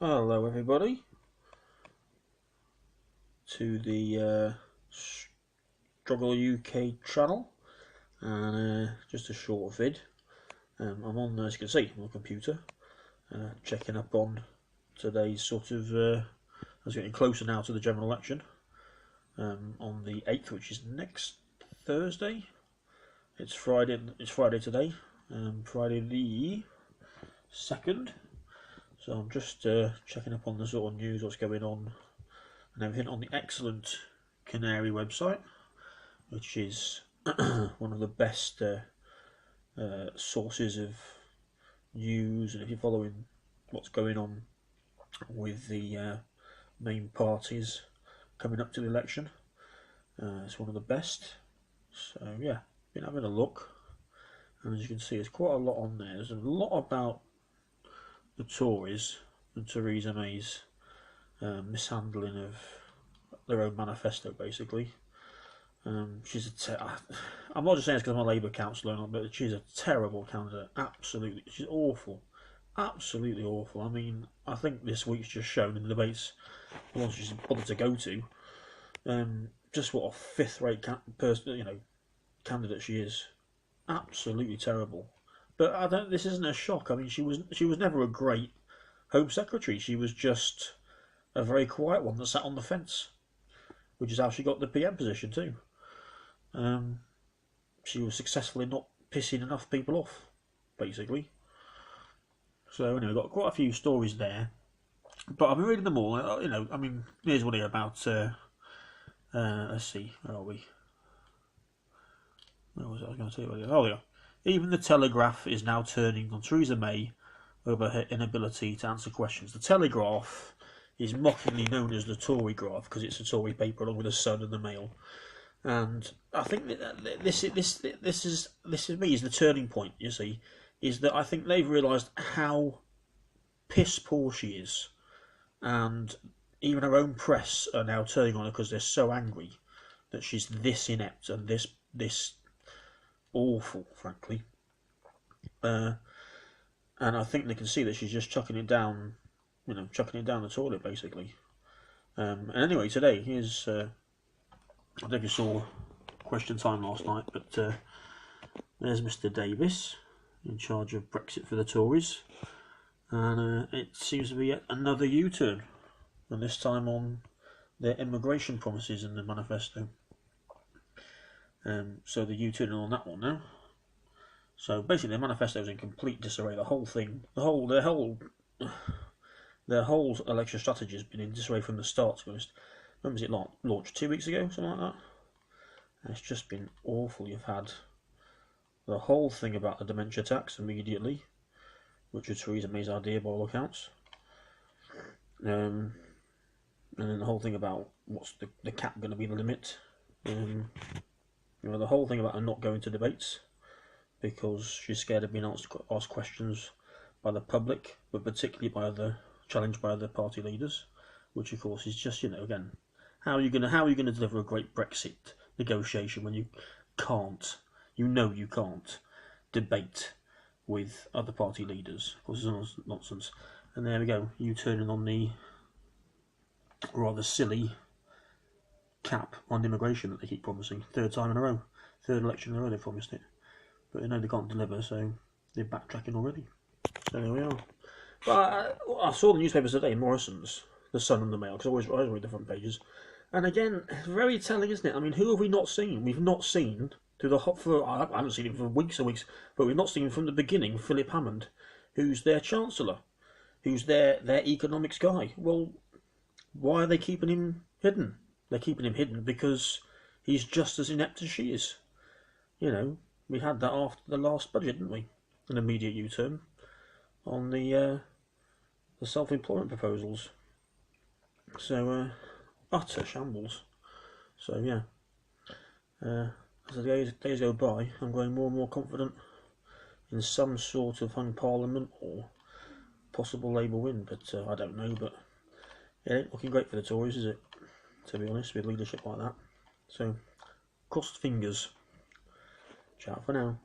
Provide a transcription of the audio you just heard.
Hello everybody to the TheStruggleUK channel, and just a short vid. I'm on, as you can see, on the computer, checking up on today's sort of, as we're getting closer now to the general election, on the 8th, which is next Thursday. It's Friday today, Friday the 2nd. So I'm just checking up on the sort of news, what's going on and everything on the excellent Canary website, which is one of the best sources of news. And if you're following what's going on with the main parties coming up to the election, it's one of the best. So yeah, been having a look, and as you can see, there's quite a lot on there. There's a lot about the Tories and Theresa May's mishandling of their own manifesto, basically. She's I'm not just saying it's because I'm a Labour councillor, but she's a terrible candidate. Absolutely, she's awful, absolutely awful. I mean, I think this week's just shown in the debates, the ones she's bothered to go to, just what a fifth-rate candidate she is. Absolutely terrible. But I don't. This isn't a shock. I mean, she was never a great Home Secretary. She was just a very quiet one that sat on the fence, which is how she got the PM position too. She was successful in not pissing enough people off, basically. So anyway, got quite a few stories there, but I've been reading them all. I mean, here's one here about. Let's see, where are we? Where was I going to tell you? Oh, yeah. Even the Telegraph is now turning on Theresa May over her inability to answer questions. The Telegraph is mockingly known as the Tory graph because it's a Tory paper along with the Sun and the Mail. And I think that this is me is the turning point. You see, is that I think they've realised how piss poor she is, and even her own press are now turning on her because they're so angry that she's this inept and this awful, frankly. And I think they can see that she's just chucking it down the toilet, basically. And anyway, today, here's, I don't know if you saw Question Time last night, but there's Mr Davis, in charge of Brexit for the Tories, and it seems to be yet another U-turn, and this time on their immigration promises in the manifesto. So the U-turn on that one now. So basically, the manifesto is in complete disarray. The whole thing, their whole election strategy has been in disarray from the start, to be honest. When was it launched? 2 weeks ago, something like that? And it's just been awful. You've had the whole thing about the dementia tax immediately, which was Theresa May's idea by all accounts. And then the whole thing about what's the cap going to be, the limit. The whole thing about her not going to debates because she's scared of being asked questions by the public, but particularly challenged by other party leaders, which of course is just, again, how are you going to deliver a great Brexit negotiation when you can't debate with other party leaders? Of course, it's nonsense. And there we go, you turning on the rather silly cap on immigration that they keep promising. Third election in a row they promised it, but they know they can't deliver, so they're backtracking already. So there we are. But I saw the newspapers today, Morrison's, the Sun and the Mail, because I always read the front pages. And again, very telling, isn't it? I mean, who have we not seen? We've not seen I haven't seen him for weeks and weeks, but we've not seen him from the beginning, Philip Hammond, who's their Chancellor, who's their economics guy. Well, why are they keeping him hidden? They're keeping him hidden because he's just as inept as she is. We had that after the last budget, didn't we? An immediate U-turn on the self-employment proposals. So, utter shambles. So, yeah. As the days go by, I'm growing more and more confident in some sort of hung parliament or possible Labour win, but I don't know. But it ain't looking great for the Tories, is it? To be honest, with leadership like that. So, crossed fingers. Ciao for now.